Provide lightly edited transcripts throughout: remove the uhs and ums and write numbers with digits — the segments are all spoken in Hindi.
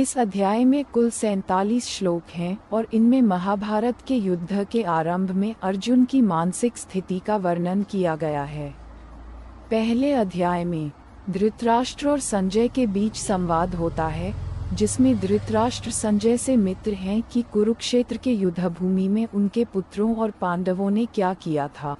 इस अध्याय में कुल 47 श्लोक हैं और इनमें महाभारत के युद्ध के आरंभ में अर्जुन की मानसिक स्थिति का वर्णन किया गया है। पहले अध्याय में धृतराष्ट्र और संजय के बीच संवाद होता है, जिसमें धृतराष्ट्र संजय से मित्र हैं कि कुरुक्षेत्र के युद्ध भूमि में उनके पुत्रों और पांडवों ने क्या किया था।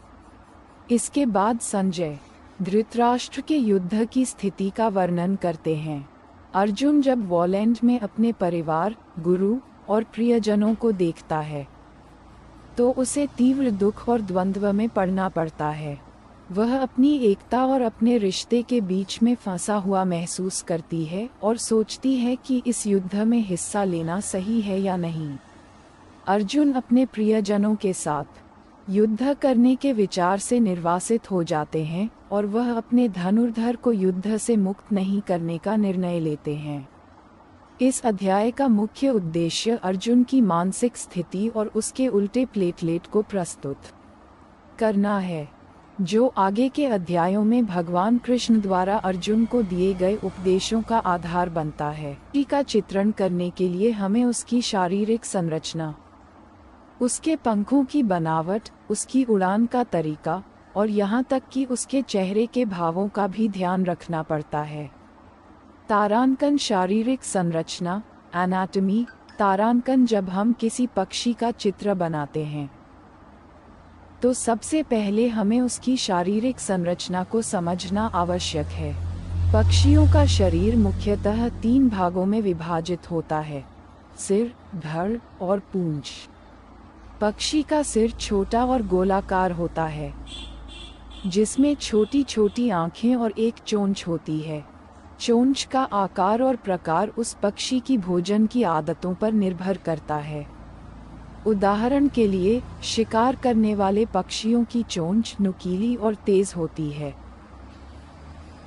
इसके बाद संजय धृतराष्ट्र के युद्ध की स्थिति का वर्णन करते हैं। अर्जुन जब वॉलैंड में अपने परिवार, गुरु और प्रियजनों को देखता है तो उसे तीव्र दुख और द्वंद्व में पड़ना पड़ता है। वह अपनी एकता और अपने रिश्ते के बीच में फंसा हुआ महसूस करती है और सोचती है कि इस युद्ध में हिस्सा लेना सही है या नहीं। अर्जुन अपने प्रियजनों के साथ युद्ध करने के विचार से निर्वासित हो जाते हैं और वह अपने धनुर्धर को युद्ध से मुक्त नहीं करने का निर्णय लेते हैं। इस अध्याय का मुख्य उद्देश्य अर्जुन की मानसिक स्थिति और उसके उल्टे प्लेटलेट को प्रस्तुत करना है, जो आगे के अध्यायों में भगवान कृष्ण द्वारा अर्जुन को दिए गए उपदेशों का आधार बनता है। पक्षी का चित्रण करने के लिए हमें उसकी शारीरिक संरचना, उसके पंखों की बनावट, उसकी उड़ान का तरीका और यहाँ तक कि उसके चेहरे के भावों का भी ध्यान रखना पड़ता है। तारांकन शारीरिक संरचना, एनाटॉमी। तारांकन जब हम किसी पक्षी का चित्र बनाते हैं तो सबसे पहले हमें उसकी शारीरिक संरचना को समझना आवश्यक है। पक्षियों का शरीर मुख्यतः 3 भागों में विभाजित होता है: सिर, धड़ और पूंछ। पक्षी का सिर छोटा और गोलाकार होता है, जिसमें छोटी छोटी आँखें और एक चोंच होती है। चोंच का आकार और प्रकार उस पक्षी की भोजन की आदतों पर निर्भर करता है। उदाहरण के लिए, शिकार करने वाले पक्षियों की चोंच नुकीली और तेज होती है,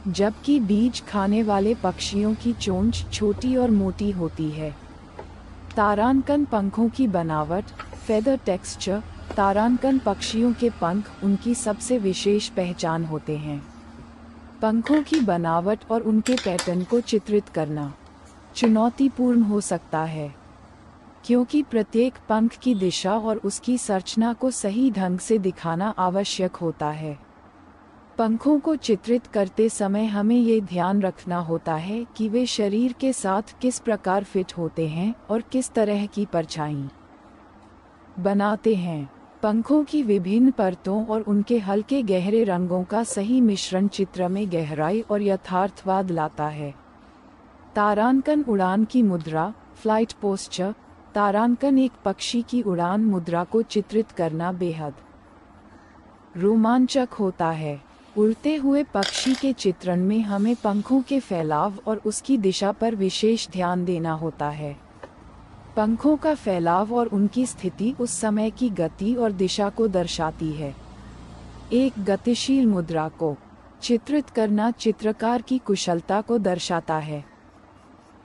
जबकि बीज खाने वाले पक्षियों की चोंच छोटी और मोटी होती है। तारांकन पंखों की बनावट, फेदर टेक्सचर। तारांकन पक्षियों के पंख उनकी सबसे विशेष पहचान होते हैं। पंखों की बनावट और उनके पैटर्न को चित्रित करना चुनौतीपूर्ण हो सकता है, क्योंकि प्रत्येक पंख की दिशा और उसकी संरचना को सही ढंग से दिखाना आवश्यक होता है। पंखों को चित्रित करते समय हमें ये ध्यान रखना होता है कि वे शरीर के साथ किस प्रकार फिट होते हैं और किस तरह की परछाई बनाते हैं। पंखों की विभिन्न परतों और उनके हल्के गहरे रंगों का सही मिश्रण चित्र में गहराई और यथार्थवाद लाता है। तारांकन उड़ान की मुद्रा, फ्लाइट पोस्चर। तारांकन एक पक्षी की उड़ान मुद्रा को चित्रित करना बेहद रोमांचक होता है। उड़ते हुए पक्षी के चित्रण में हमें पंखों के फैलाव और उसकी दिशा पर विशेष ध्यान देना होता है। पंखों का फैलाव और उनकी स्थिति उस समय की गति और दिशा को दर्शाती है। एक गतिशील मुद्रा को चित्रित करना चित्रकार की कुशलता को दर्शाता है,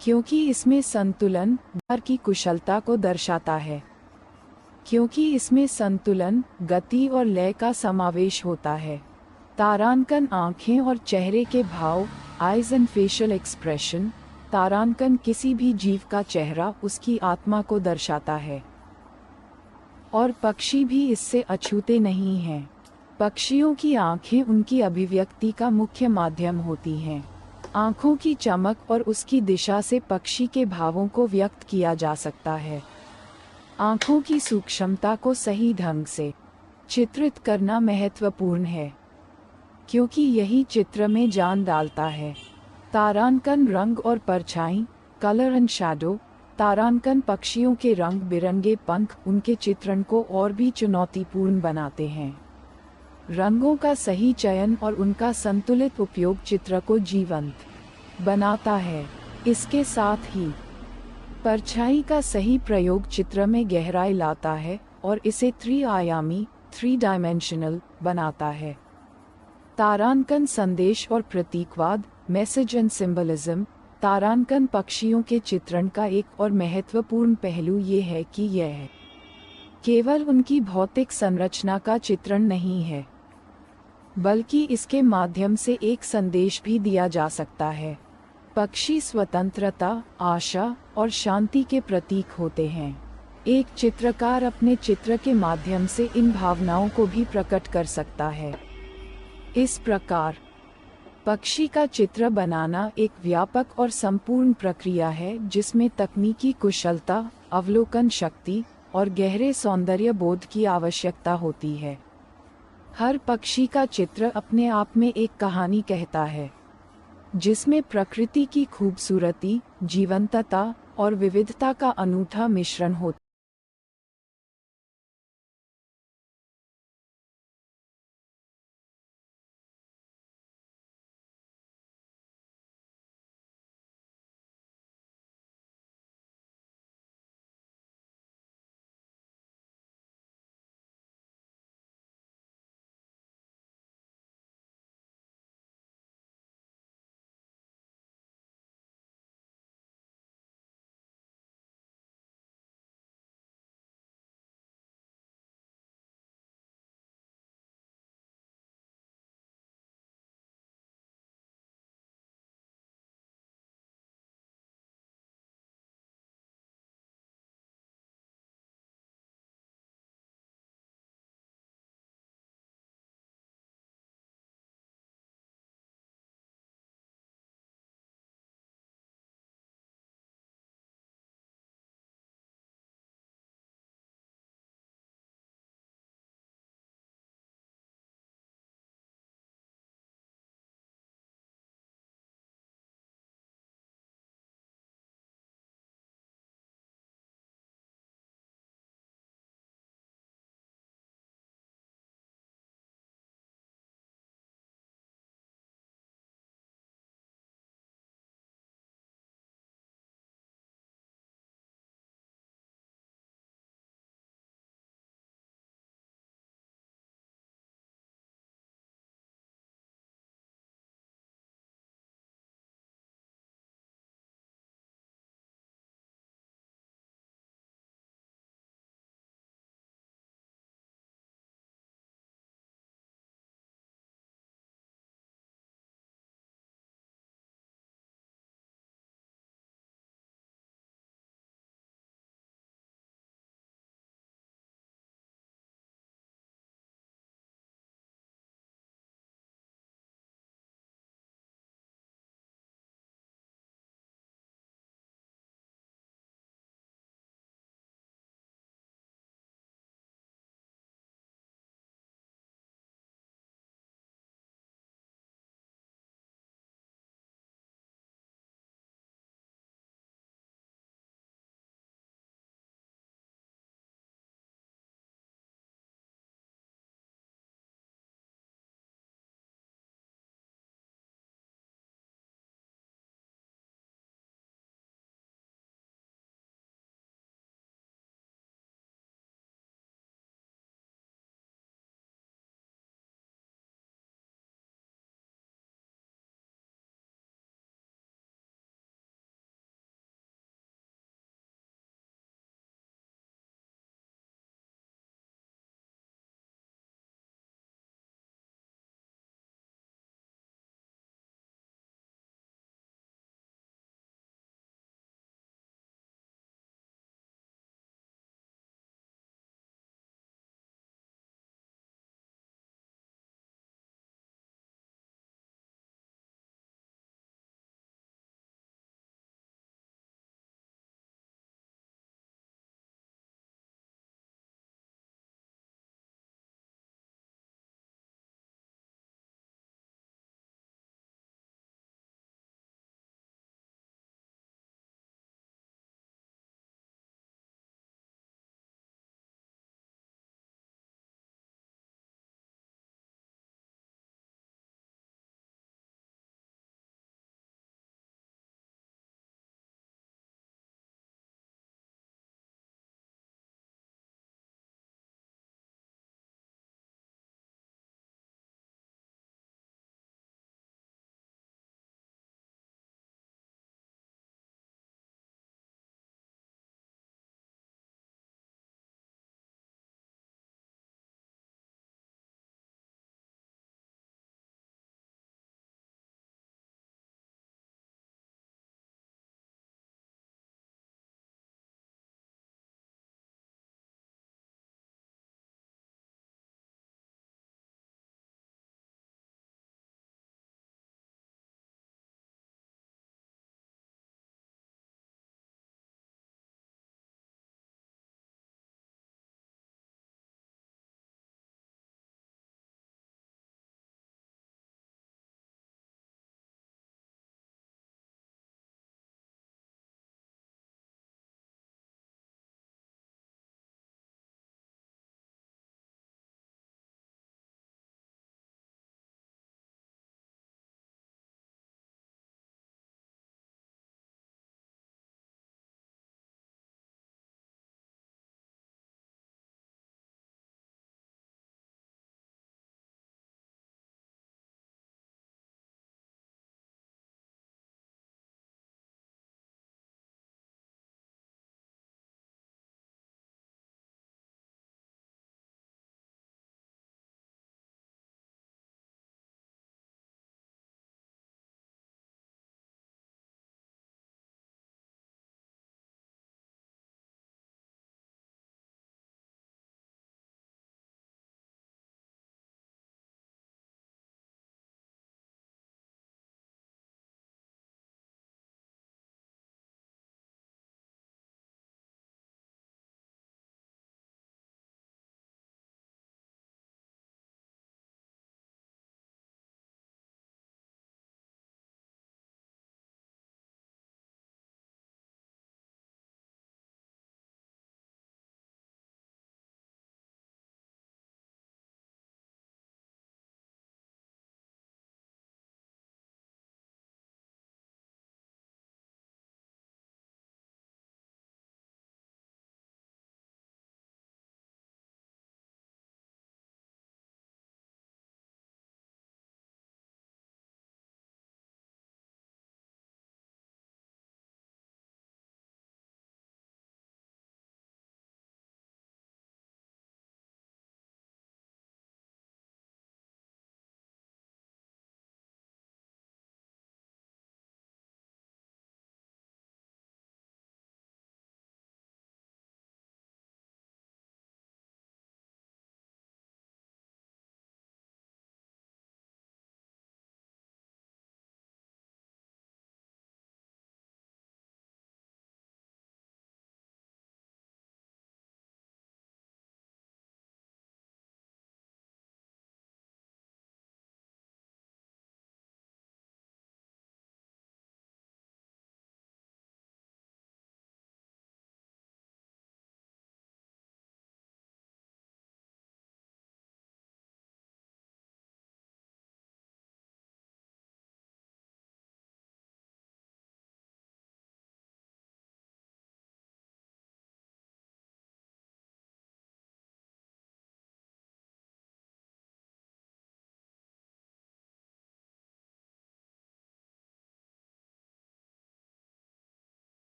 क्योंकि इसमें संतुलन की कुशलता को दर्शाता है, क्योंकि इसमें संतुलन, गति और लय का समावेश होता है। तारांकन आँखें और चेहरे के भाव, आइज एंड फेशियल एक्सप्रेशन। तारांकन किसी भी जीव का चेहरा उसकी आत्मा को दर्शाता है, और पक्षी भी इससे अछूते नहीं हैं। पक्षियों की आँखें उनकी अभिव्यक्ति का मुख्य माध्यम होती हैं। आँखों की चमक और उसकी दिशा से पक्षी के भावों को व्यक्त किया जा सकता है। आँखों की सूक्ष्मता को सही ढंग से चित्रित करना महत्वपूर्ण है, क्योंकि यही चित्र में जान डालता है। तारांकन रंग और परछाई, कलर एंड शैडो। तारांकन पक्षियों के रंग बिरंगे पंख उनके चित्रण को और भी चुनौतीपूर्ण बनाते हैं। रंगों का सही चयन और उनका संतुलित उपयोग चित्र को जीवंत बनाता है। इसके साथ ही परछाई का सही प्रयोग चित्र में गहराई लाता है और इसे त्रि-आयामी, 3 डायमेंशनल बनाता है। तारांकन संदेश और प्रतीकवाद, मैसेज एंड सिंबलिज्म। तारांकन पक्षियों के चित्रण का एक और महत्वपूर्ण पहलू ये है कि यह केवल उनकी भौतिक संरचना का चित्रण नहीं है, बल्कि इसके माध्यम से एक संदेश भी दिया जा सकता है। पक्षी स्वतंत्रता, आशा और शांति के प्रतीक होते हैं। एक चित्रकार अपने चित्र के माध्यम से इन भावनाओं को भी प्रकट कर सकता है। इस प्रकार पक्षी का चित्र बनाना एक व्यापक और संपूर्ण प्रक्रिया है जिसमें तकनीकी कुशलता, अवलोकन शक्ति और गहरे सौंदर्य बोध की आवश्यकता होती है। हर पक्षी का चित्र अपने आप में एक कहानी कहता है, जिसमें प्रकृति की खूबसूरती, जीवंतता और विविधता का अनूठा मिश्रण होता है।